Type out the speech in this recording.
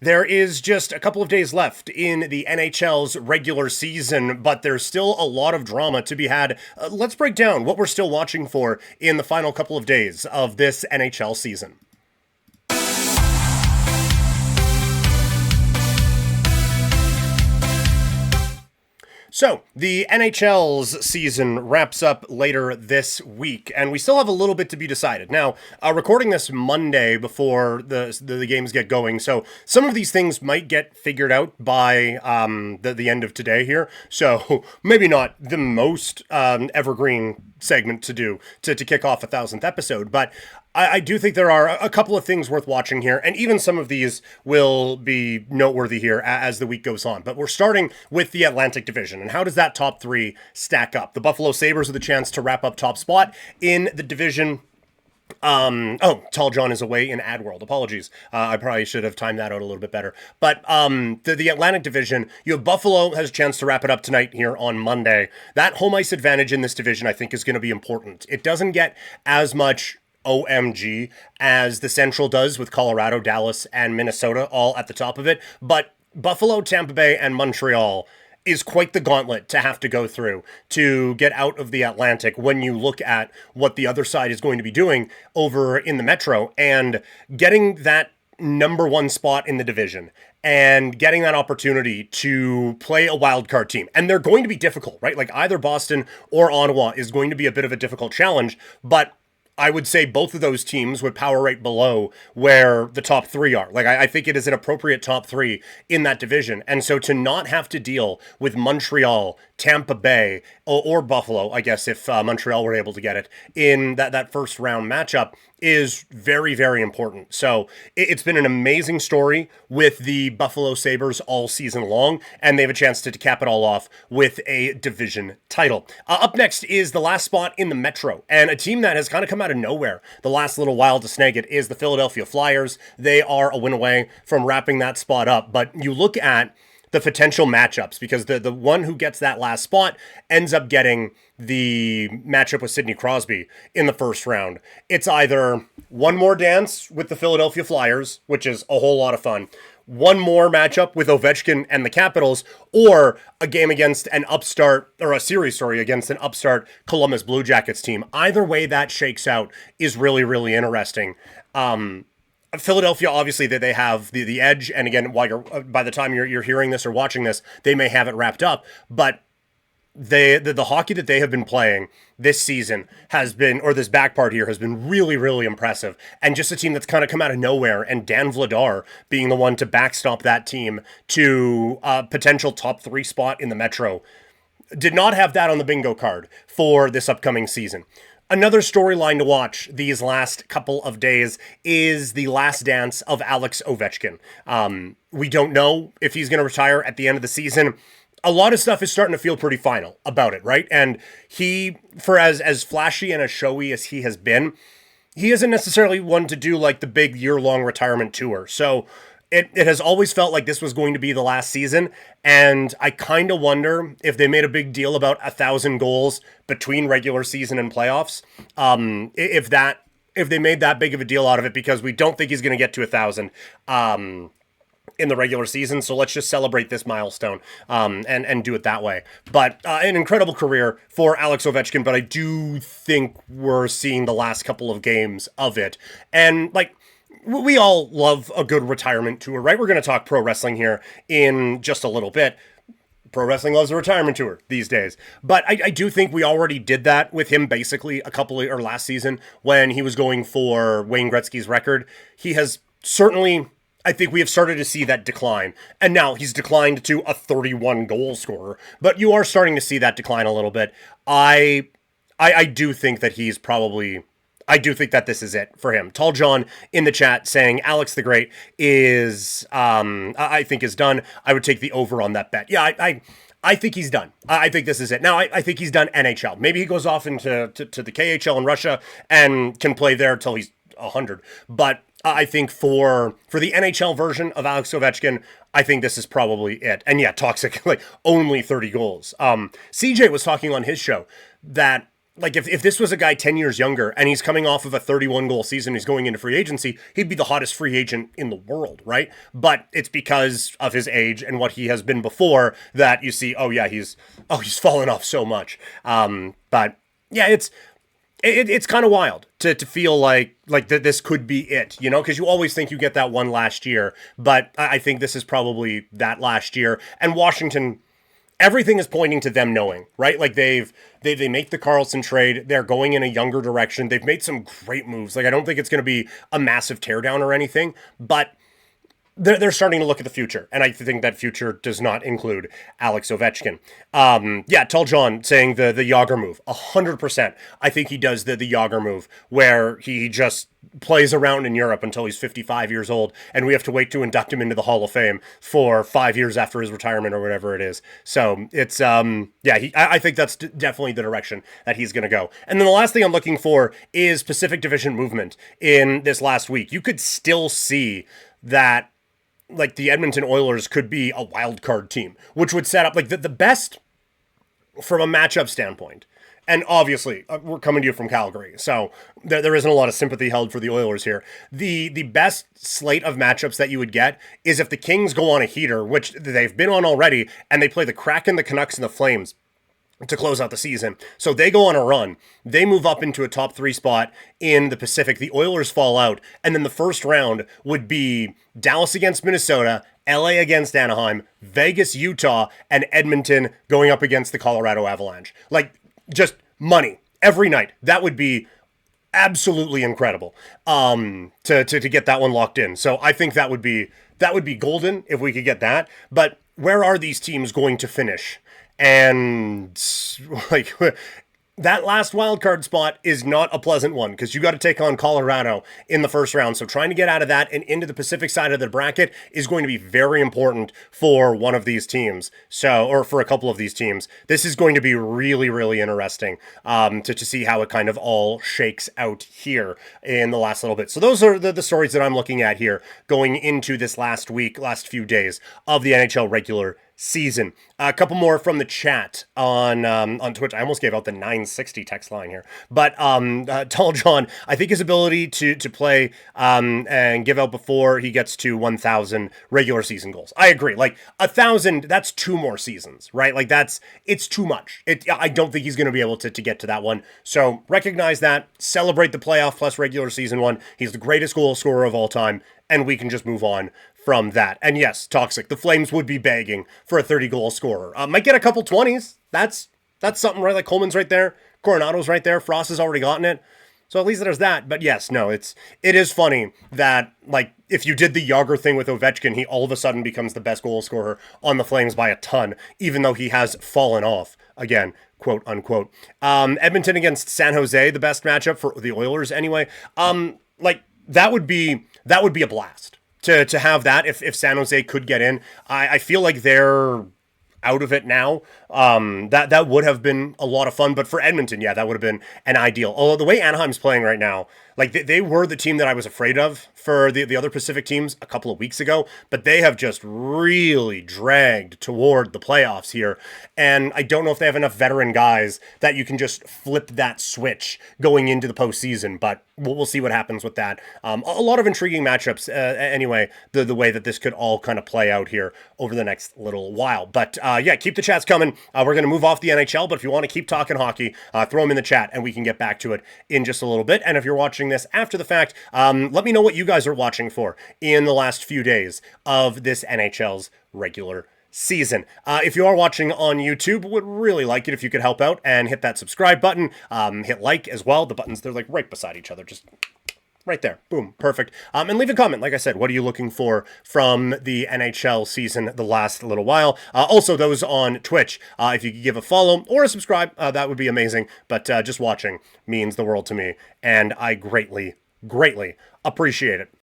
There is just a couple of days left in the NHL's regular season, but there's still a lot of drama to be had. Let's break down what we're still watching for in the final couple of days of this NHL season. So, the NHL's season wraps up later this week, and we still have a little bit to be decided. Now, recording this Monday before the games get going, so some of these things might get figured out by the end of today here. So, maybe not the most evergreen segment to do to kick off a 1,000th episode, but I do think there are a couple of things worth watching here, and even some of these will be noteworthy here as the week goes on. But we're starting with the Atlantic Division, and how does that top three stack up? The Buffalo Sabres with the chance to wrap up top spot in the division. Tall John is away in Ad World. Apologies. I probably should have timed that out a little bit better. But the Atlantic Division, you have Buffalo has a chance to wrap it up tonight here on Monday. That home ice advantage in this division, I think, is going to be important. It doesn't get as much OMG as the Central does with Colorado, Dallas, and Minnesota all at the top of it. But Buffalo, Tampa Bay, and Montreal is quite the gauntlet to have to go through to get out of the Atlantic when you look at what the other side is going to be doing over in the Metro, and getting that number one spot in the division and getting that opportunity to play a wild card team. And they're going to be difficult, right? Like either Boston or Ottawa is going to be a bit of a difficult challenge, but I would say both of those teams would power right below where the top three are. Like, I think it is an appropriate top three in that division. And so to not have to deal with Montreal, Tampa Bay, or Buffalo, I guess, if Montreal were able to get it, in that first round matchup is very, very important. So it's been an amazing story with the Buffalo Sabres all season long, and they have a chance to cap it all off with a division title. Up next is the last spot in the Metro, and a team that has kind of come out of nowhere the last little while to snag it is the Philadelphia Flyers. They are a win away from wrapping that spot up, but you look at the potential matchups, because the one who gets that last spot ends up getting the matchup with Sidney Crosby in the first round. It's either one more dance with the Philadelphia Flyers, which is a whole lot of fun, one more matchup with Ovechkin and the Capitals, or a game against an upstart, or a series, sorry, against an upstart Columbus Blue Jackets team. Either way that shakes out is really, really interesting. Philadelphia, obviously, that they have the edge, and again, while by the time you're hearing this or watching this, they may have it wrapped up. But the hockey that they have been playing this season has been, or this back part here has been really, really impressive. And just a team that's kind of come out of nowhere, and Dan Vladar being the one to backstop that team to a potential top three spot in the Metro, did not have that on the bingo card for this upcoming season. Another storyline to watch these last couple of days is the last dance of Alex Ovechkin. We don't know if he's going to retire at the end of the season. A lot of stuff is starting to feel pretty final about it, right? And he, for as flashy and as showy as he has been, he isn't necessarily one to do like the big year-long retirement tour. So it has always felt like this was going to be the last season, and I kind of wonder if they made a big deal about 1,000 goals between regular season and playoffs, if they made that big of a deal out of it, because we don't think he's going to get to 1,000 in the regular season, so let's just celebrate this milestone and do it that way. But an incredible career for Alex Ovechkin, but I do think we're seeing the last couple of games of it, and like, we all love a good retirement tour, right? We're going to talk pro wrestling here in just a little bit. Pro wrestling loves a retirement tour these days. But I do think we already did that with him basically last season when he was going for Wayne Gretzky's record. He has certainly, I think we have started to see that decline. And now he's declined to a 31 goal scorer. But you are starting to see that decline a little bit. I do think that he's probably... I do think that this is it for him. Tall John in the chat saying Alex the Great is, I think is done. I would take the over on that bet. Yeah, I think he's done. I think this is it. Now, I think he's done NHL. Maybe he goes off into to the KHL in Russia and can play there till he's 100. But I think for the NHL version of Alex Ovechkin, I think this is probably it. And yeah, toxic, like only 30 goals. CJ was talking on his show that like if this was a guy 10 years younger and he's coming off of a 31 goal season, he's going into free agency, he'd be the hottest free agent in the world, right? But it's because of his age and what he has been before that you see, oh yeah, he's fallen off so much. But yeah, it's kind of wild to feel like that this could be it, you know, because you always think you get that one last year, but I think this is probably that last year. And Washington, everything is pointing to them knowing, right? Like they make the Karlsson trade. They're going in a younger direction. They've made some great moves. Like I don't think it's going to be a massive teardown or anything, but they're starting to look at the future, and I think that future does not include Alex Ovechkin. Yeah, Tall John saying the Yager move, 100%. I think he does the Yager move, where he just plays around in Europe until he's 55 years old, and we have to wait to induct him into the Hall of Fame for 5 years after his retirement or whatever it is. So it's, I think that's definitely the direction that he's going to go. And then the last thing I'm looking for is Pacific Division movement in this last week. You could still see that like the Edmonton Oilers could be a wild card team, which would set up like the best from a matchup standpoint. And obviously, we're coming to you from Calgary, so there isn't a lot of sympathy held for the Oilers here. The best slate of matchups that you would get is if the Kings go on a heater, which they've been on already, and they play the Kraken, the Canucks, and the Flames to close out the season. So they go on a run. They move up into a top 3 spot in the Pacific. The Oilers fall out. And then the first round would be Dallas against Minnesota, LA against Anaheim, Vegas, Utah, and Edmonton going up against the Colorado Avalanche. Like, just money every night. That would be absolutely incredible to get that one locked in. So I think that would be golden if we could get that. But where are these teams going to finish? And like that last wild card spot is not a pleasant one because you got to take on Colorado in the first round. So trying to get out of that and into the Pacific side of the bracket is going to be very important for one of these teams. Or for a couple of these teams. This is going to be really, really interesting to see how it kind of all shakes out here in the last little bit. So those are the stories that I'm looking at here going into this last few days of the NHL regular season. A couple more from the chat on Twitch. I almost gave out the 960 text line here, but Tall John, I think his ability to play and give out before he gets to 1,000 regular season goals. I agree. Like 1,000, that's 2 more seasons, right? Like it's too much. I don't think he's going to be able to get to that one. So recognize that, celebrate the playoff plus regular season one. He's the greatest goal scorer of all time, and we can just move on from that. And yes, Toxic, the Flames would be begging for a 30-goal scorer. Might get a couple 20s. That's something, right? Like Coleman's right there. Coronado's right there. Frost has already gotten it. So at least there's that. But yes, no, it is funny that, like, if you did the Yager thing with Ovechkin, he all of a sudden becomes the best goal scorer on the Flames by a ton, even though he has fallen off again, quote unquote. Edmonton against San Jose, the best matchup for the Oilers anyway. Like that would be a blast. To have that if San Jose could get in. I feel like they're out of it now. That would have been a lot of fun, but for Edmonton, yeah, that would have been an ideal. Although the way Anaheim's playing right now, like they were the team that I was afraid of for the other Pacific teams a couple of weeks ago, but they have just really dragged toward the playoffs here. And I don't know if they have enough veteran guys that you can just flip that switch going into the postseason, but we'll see what happens with that. A lot of intriguing matchups anyway, the way that this could all kind of play out here over the next little while. But yeah, keep the chats coming. We're going to move off the NHL, but if you want to keep talking hockey, throw them in the chat and we can get back to it in just a little bit. And if you're watching this after the fact, let me know what you guys are watching for in the last few days of this NHL's regular season. If you are watching on YouTube, would really like it if you could help out and hit that subscribe button. Hit like as well. The buttons, they're like right beside each other. Just right there. Boom. Perfect. And leave a comment. Like I said, what are you looking for from the NHL season the last little while? Also, those on Twitch, if you could give a follow or a subscribe, that would be amazing. But just watching means the world to me, and I greatly, greatly appreciate it.